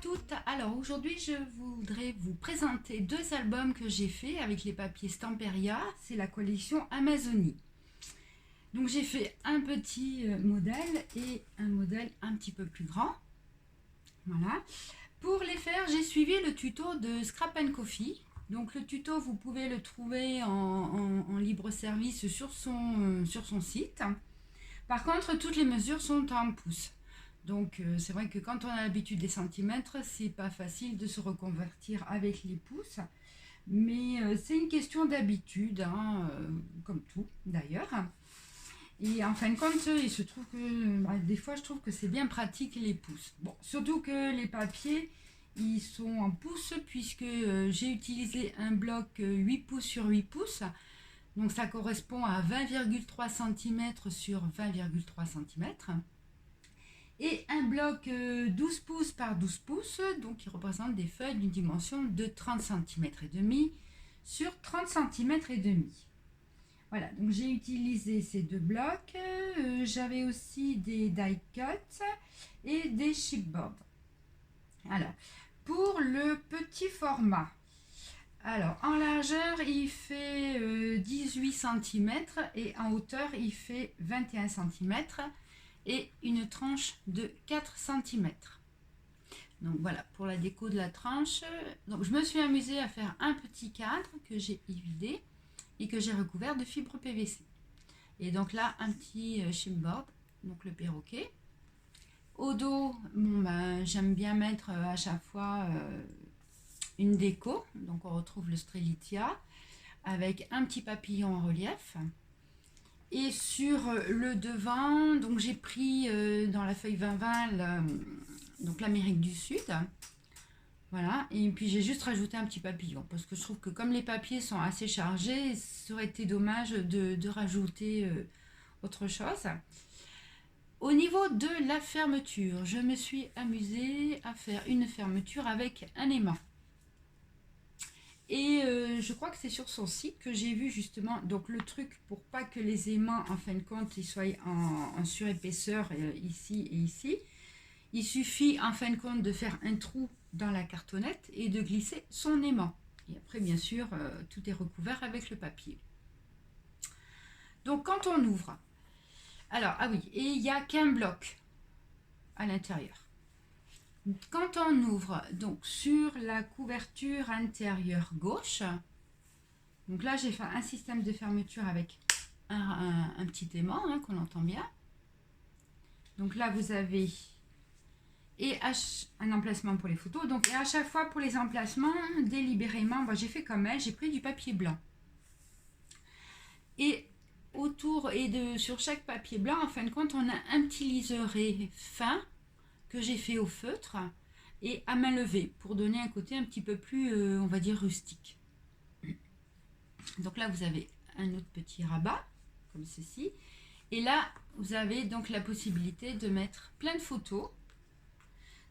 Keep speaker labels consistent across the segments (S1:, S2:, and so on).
S1: toutes. Alors aujourd'hui je voudrais vous présenter deux albums que j'ai fait avec les papiers Stamperia. C'est la collection Amazonie. Donc j'ai fait un petit modèle et un modèle un petit peu plus grand. Voilà. Pour les faire, j'ai suivi le tuto de Scrap & Coffee. Donc le tuto, vous pouvez le trouver en libre service sur son site. Par contre, toutes les mesures sont en pouces. Donc c'est vrai que quand on a l'habitude des centimètres, c'est pas facile de se reconvertir avec les pouces. Mais c'est une question d'habitude, hein, comme tout d'ailleurs. Et en fin de compte, il se trouve que des fois, je trouve que c'est bien pratique les pouces. Bon, surtout que les papiers, ils sont en pouces puisque j'ai utilisé un bloc 8 pouces sur 8 pouces. Donc ça correspond à 20,3 cm sur 20,3 cm. Et un bloc 12 pouces par 12 pouces, donc qui représente des feuilles d'une dimension de 30 cm et demi sur 30 cm et demi. Voilà, donc j'ai utilisé ces deux blocs. J'avais aussi des die cuts et des chipboards. Alors, pour le petit format, alors en largeur il fait 18 cm et en hauteur il fait 21 cm et une tranche de 4 cm. Donc voilà pour la déco de la tranche. Donc je me suis amusée à faire un petit cadre que j'ai évidé et que j'ai recouvert de fibre PVC. Et donc là, un petit chipboard, donc le perroquet. Au dos, j'aime bien mettre à chaque fois une déco. Donc on retrouve le Strelitzia avec un petit papillon en relief. Et sur le devant, donc j'ai pris dans la feuille 2020 donc l'Amérique du Sud. Voilà, et puis j'ai juste rajouté un petit papillon parce que je trouve que comme les papiers sont assez chargés, ça aurait été dommage de rajouter autre chose. Au niveau de la fermeture, je me suis amusée à faire une fermeture avec un aimant. Et je crois que c'est sur son site que j'ai vu justement donc le truc pour pas que les aimants en fin de compte ils soient en surépaisseur ici et ici. Il suffit en fin de compte de faire un trou dans la cartonnette et de glisser son aimant. Et après, bien sûr, tout est recouvert avec le papier. Donc, quand on ouvre, alors, ah oui, et il n'y a qu'un bloc à l'intérieur. Quand on ouvre, donc sur la couverture intérieure gauche, donc là, j'ai fait un système de fermeture avec un petit aimant, hein, qu'on entend bien. Donc là, vous avez et un emplacement pour les photos. Donc, et à chaque fois pour les emplacements, délibérément, j'ai fait comme elle, j'ai pris du papier blanc. Et autour et sur chaque papier blanc, en fin de compte, on a un petit liseré fin que j'ai fait au feutre et à main levée pour donner un côté un petit peu plus, on va dire, rustique. Donc là, vous avez un autre petit rabat, comme ceci. Et là, vous avez donc la possibilité de mettre plein de photos.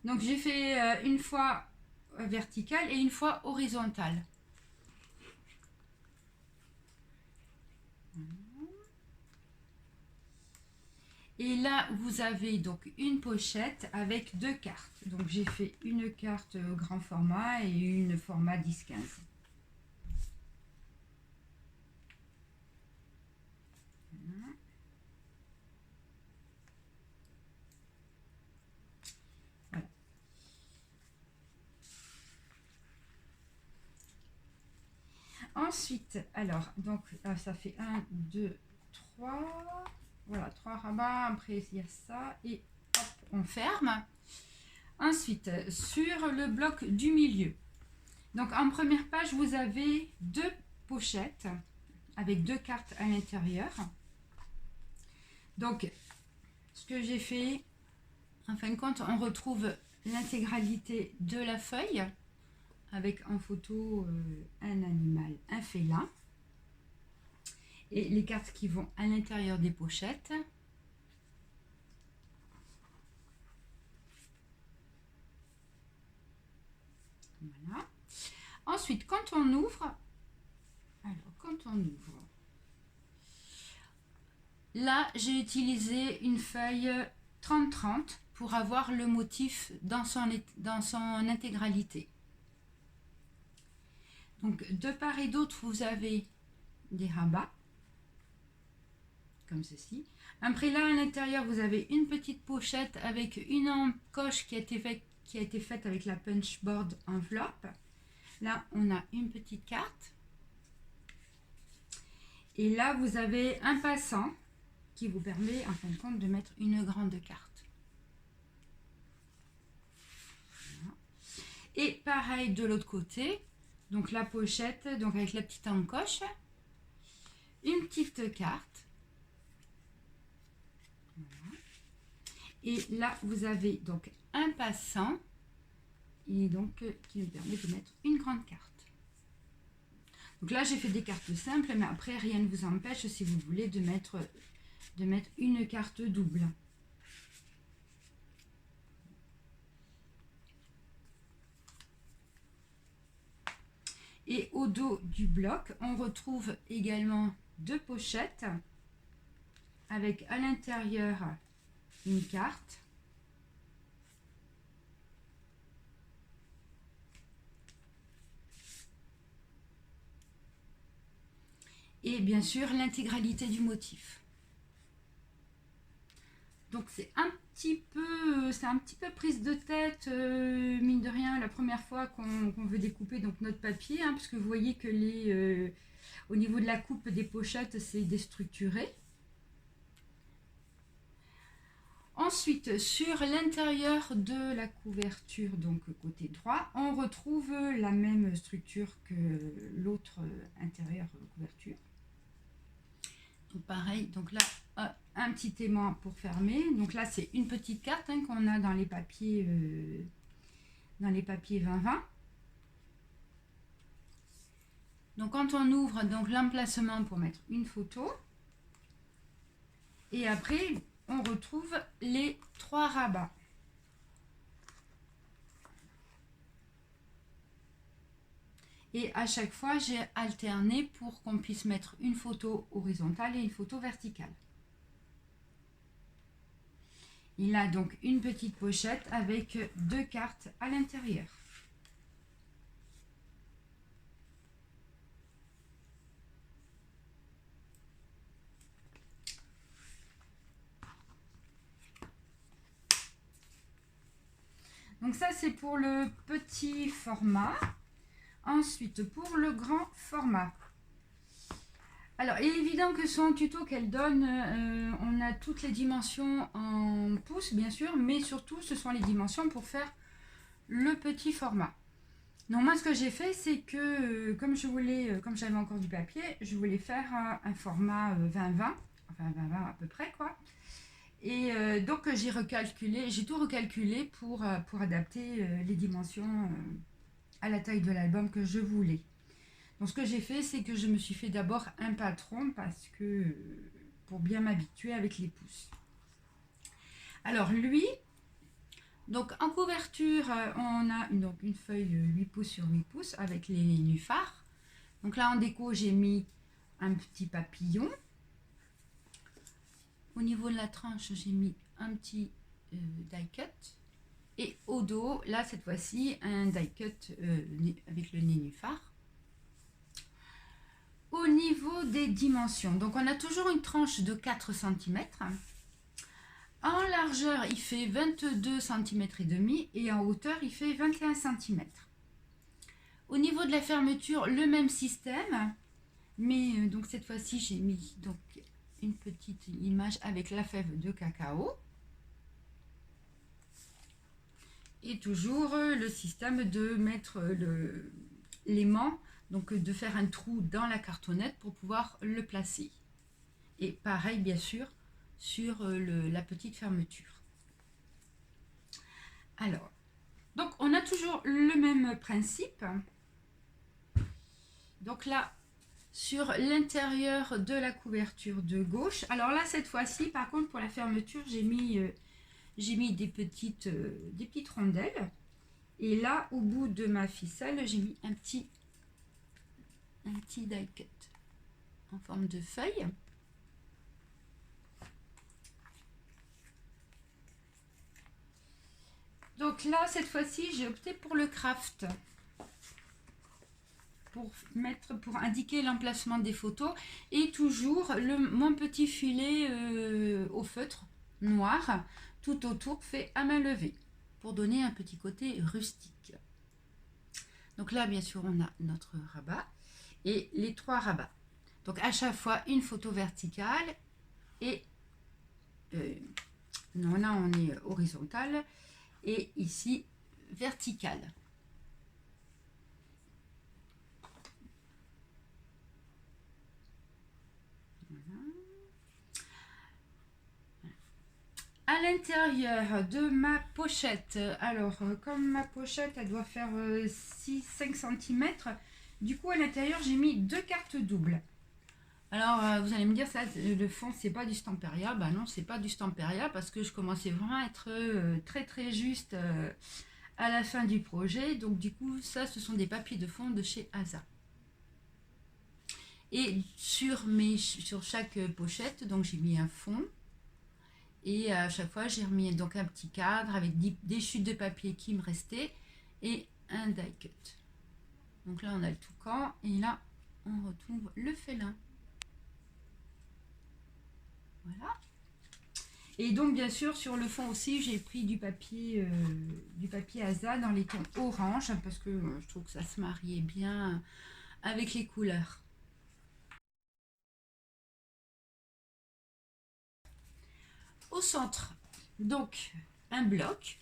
S1: Donc j'ai fait une fois verticale et une fois horizontale. Et là, vous avez donc une pochette avec deux cartes. Donc j'ai fait une carte grand format et une format 10-15. Voilà. Ensuite, alors, donc ça fait 1, 2, 3. Voilà, 3 rabats. Après, il y a ça. Et hop, on ferme. Ensuite, sur le bloc du milieu. Donc, en première page, vous avez deux pochettes avec deux cartes à l'intérieur. Donc, ce que j'ai fait, en fin de compte, on retrouve l'intégralité de la feuille avec en photo un animal, un félin. Et les cartes qui vont à l'intérieur des pochettes. Voilà. Ensuite, quand on ouvre, là, j'ai utilisé une feuille 30-30 pour avoir le motif dans son intégralité. Donc de part et d'autre, vous avez des rabats, comme ceci. Après là, à l'intérieur, vous avez une petite pochette avec une encoche qui a été faite avec la punchboard enveloppe. Là, on a une petite carte. Et là, vous avez un passant qui vous permet, en fin de compte, de mettre une grande carte. Voilà. Et pareil de l'autre côté. Donc la pochette, donc avec la petite encoche. Une petite carte. Voilà. Et là, vous avez donc un passant. Et donc, qui me permet de mettre une grande carte. Donc là, j'ai fait des cartes simples, mais après, rien ne vous empêche, si vous voulez, de mettre une carte double. Et au dos du bloc, on retrouve également deux pochettes avec à l'intérieur une carte. Et bien sûr, l'intégralité du motif. Donc c'est un petit peu prise de tête, mine de rien, la première fois qu'on veut découper donc notre papier, hein, parce que vous voyez que au niveau de la coupe des pochettes, c'est déstructuré. Ensuite, sur l'intérieur de la couverture, donc côté droit, on retrouve la même structure que l'autre intérieur couverture. Donc pareil, donc là, un petit aimant pour fermer. Donc là, c'est une petite carte, hein, qu'on a dans les papiers 20-20. Donc quand on ouvre donc l'emplacement pour mettre une photo, et après on retrouve les 3 rabats. Et à chaque fois, j'ai alterné pour qu'on puisse mettre une photo horizontale et une photo verticale. Il a donc une petite pochette avec 2 cartes à l'intérieur. Donc ça, c'est pour le petit format. Ensuite, pour le grand format. Alors, il est évident que son tuto qu'elle donne, on a toutes les dimensions en pouces, bien sûr, mais surtout, ce sont les dimensions pour faire le petit format. Donc, moi, ce que j'ai fait, c'est que, comme j'avais encore du papier, je voulais faire un format 20-20, enfin 20-20 à peu près, quoi. Et donc, j'ai tout recalculé pour adapter les dimensions à la taille de l'album que je voulais. Donc ce que j'ai fait, c'est que je me suis fait d'abord un patron parce que pour bien m'habituer avec les pouces. Alors lui, donc en couverture, on a donc une feuille 8 pouces sur 8 pouces avec les nénuphars. Donc là en déco, j'ai mis un petit papillon. Au niveau de la tranche, j'ai mis un petit die cut. Et au dos, là cette fois-ci, un die cut avec le nénuphar. Au niveau des dimensions, donc on a toujours une tranche de 4 cm. En largeur, il fait 22 cm et demi et en hauteur, il fait 21 cm. Au niveau de la fermeture, le même système, mais donc cette fois-ci, j'ai mis donc une petite image avec la fève de cacao. Et toujours le système de mettre l'aimant, donc de faire un trou dans la cartonnette pour pouvoir le placer. Et pareil, bien sûr, sur la petite fermeture. Alors, donc on a toujours le même principe. Donc là, sur l'intérieur de la couverture de gauche, alors là, cette fois-ci, par contre, pour la fermeture, j'ai mis des petites rondelles. Et là, au bout de ma ficelle, j'ai mis un petit die cut en forme de feuille. Donc là, cette fois-ci, j'ai opté pour le craft. Pour indiquer l'emplacement des photos. Et toujours mon petit filet au feutre noir, tout autour fait à main levée. Pour donner un petit côté rustique. Donc là, bien sûr, on a notre rabat et les 3 rabats. Donc à chaque fois, une photo verticale et non, là on est horizontal et ici verticale. Voilà. À l'intérieur de ma pochette, alors comme ma pochette elle doit faire 6-5 cm, du coup à l'intérieur j'ai mis 2 cartes doubles. Alors vous allez me dire ça, le fond c'est pas du Stamperia. Bah non, c'est pas du Stamperia parce que je commençais vraiment à être très juste à la fin du projet. Donc du coup ça ce sont des papiers de fond de chez Asa. Et sur chaque pochette, donc j'ai mis un fond. Et à chaque fois, j'ai remis donc un petit cadre avec des chutes de papier qui me restaient et un die cut. Donc là, on a le toucan et là, on retrouve le félin. Voilà. Et donc, bien sûr, sur le fond aussi, j'ai pris du papier Asa dans les tons orange parce que je trouve que ça se mariait bien avec les couleurs. Au centre, donc, un bloc.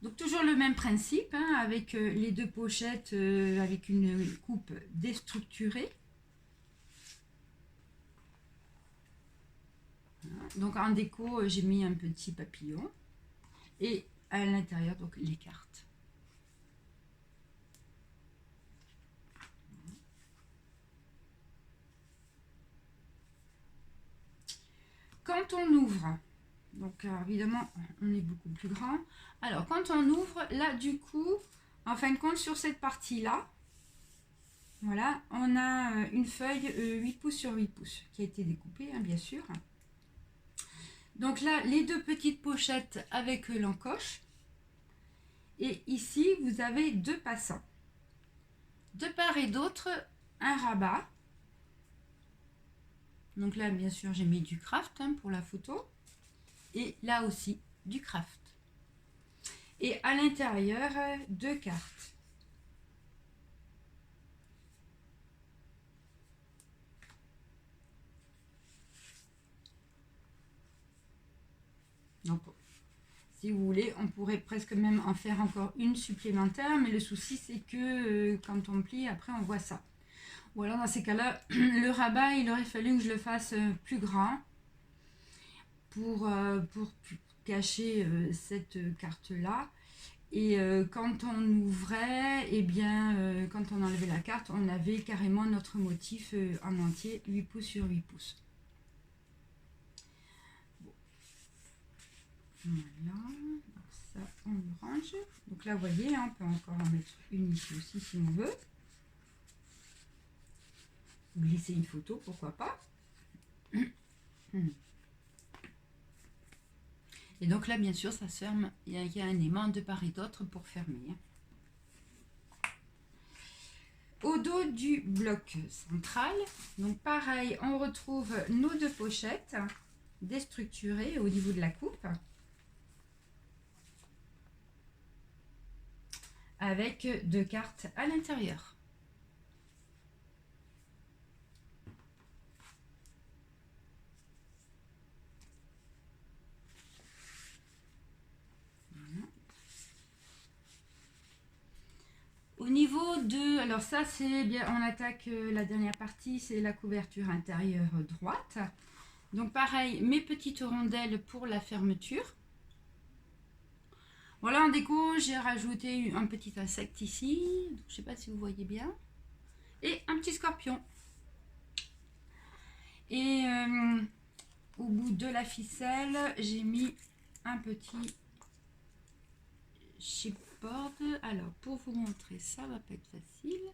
S1: Donc toujours le même principe, hein, avec les 2 pochettes avec une coupe déstructurée. Voilà. Donc en déco, j'ai mis un petit papillon. Et à l'intérieur, donc les cartes. Quand on ouvre, donc évidemment, on est beaucoup plus grand. Alors quand on ouvre, là du coup, en fin de compte, sur cette partie-là, voilà, on a une feuille 8 pouces sur 8 pouces qui a été découpée, hein, bien sûr. Donc là, les 2 petites pochettes avec l'encoche. Et ici, vous avez 2 passants. De part et d'autre, un rabat. Donc là, bien sûr, j'ai mis du craft hein, pour la photo. Et là aussi, du craft. Et à l'intérieur, 2 cartes. Donc, si vous voulez, on pourrait presque même en faire encore une supplémentaire, mais le souci c'est que quand on plie, après on voit ça. Ou alors dans ces cas-là, le rabat, il aurait fallu que je le fasse plus grand pour cacher cette carte-là. Et quand on ouvrait, et bien, quand on enlevait la carte, on avait carrément notre motif en entier, 8 pouces sur 8 pouces. Voilà, donc ça on le range. Donc là vous voyez, hein, on peut encore en mettre une ici aussi si on veut. Glisser une photo, pourquoi pas. Et donc là bien sûr ça se ferme, il y a un aimant de part et d'autre pour fermer. Au dos du bloc central, donc pareil, on retrouve nos 2 pochettes déstructurées au niveau de la coupe. Avec 2 cartes à l'intérieur. Voilà. Au niveau de... Alors ça, c'est bien, on attaque la dernière partie, c'est la couverture intérieure droite. Donc pareil, mes petites rondelles pour la fermeture. Voilà, en déco, j'ai rajouté un petit insecte ici. Donc, je ne sais pas si vous voyez bien. Et un petit scorpion. Et au bout de la ficelle, j'ai mis un petit chipboard. Alors, pour vous montrer ça, va pas être facile.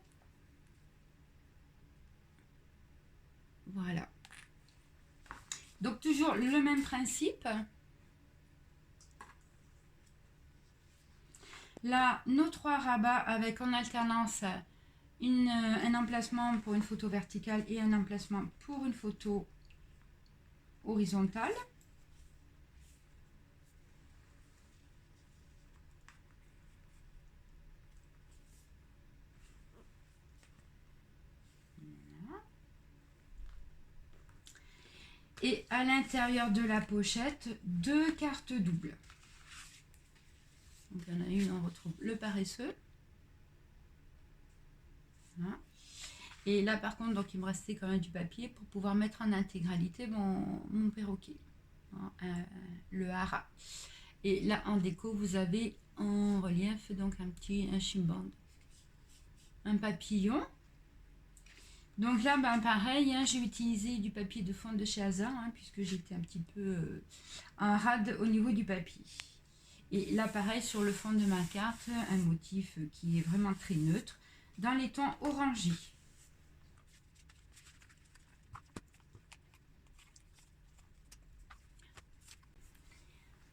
S1: Voilà. Donc, toujours le même principe. Là, nos 3 rabats avec en alternance un emplacement pour une photo verticale et un emplacement pour une photo horizontale. Et à l'intérieur de la pochette, 2 cartes doubles. Donc il y en a une, on retrouve le paresseux. Voilà. Et là par contre, donc il me restait quand même du papier pour pouvoir mettre en intégralité mon perroquet, le hara. Et là en déco, vous avez en relief donc un chimband, un papillon. Donc là, pareil, j'ai utilisé du papier de fond de chez Asa, puisque j'étais un petit peu en rade au niveau du papier. Et là, pareil, sur le fond de ma carte, un motif qui est vraiment très neutre, dans les tons orangés.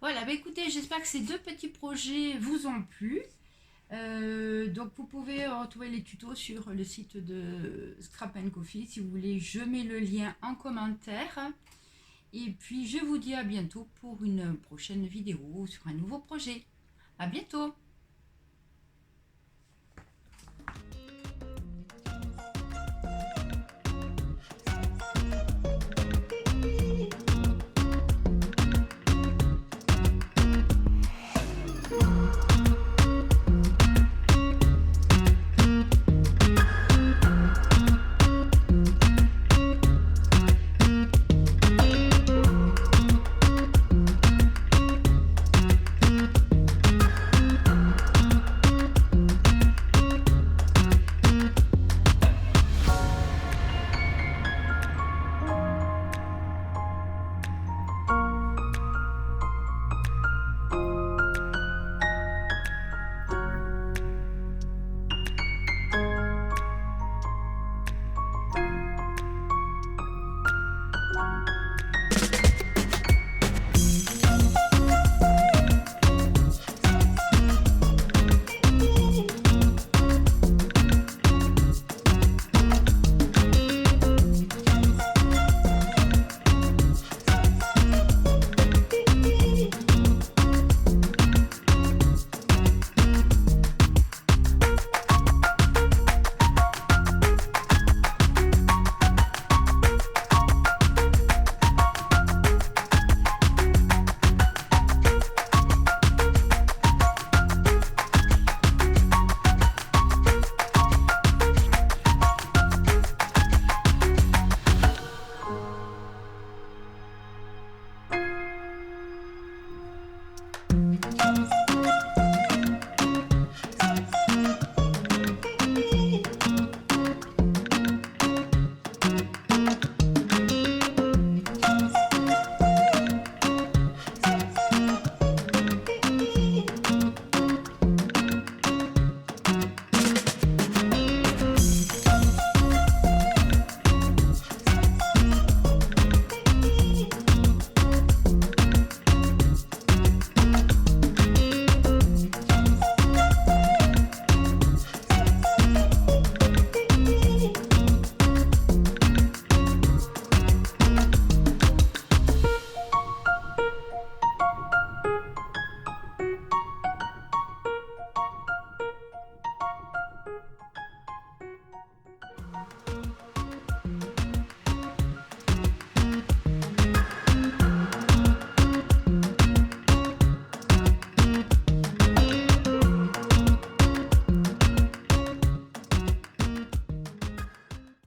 S1: Voilà, écoutez, j'espère que ces 2 petits projets vous ont plu. Donc vous pouvez retrouver les tutos sur le site de Scrap & Coffee. Si vous voulez, je mets le lien en commentaire. Et puis je vous dis à bientôt pour une prochaine vidéo sur un nouveau projet. À bientôt!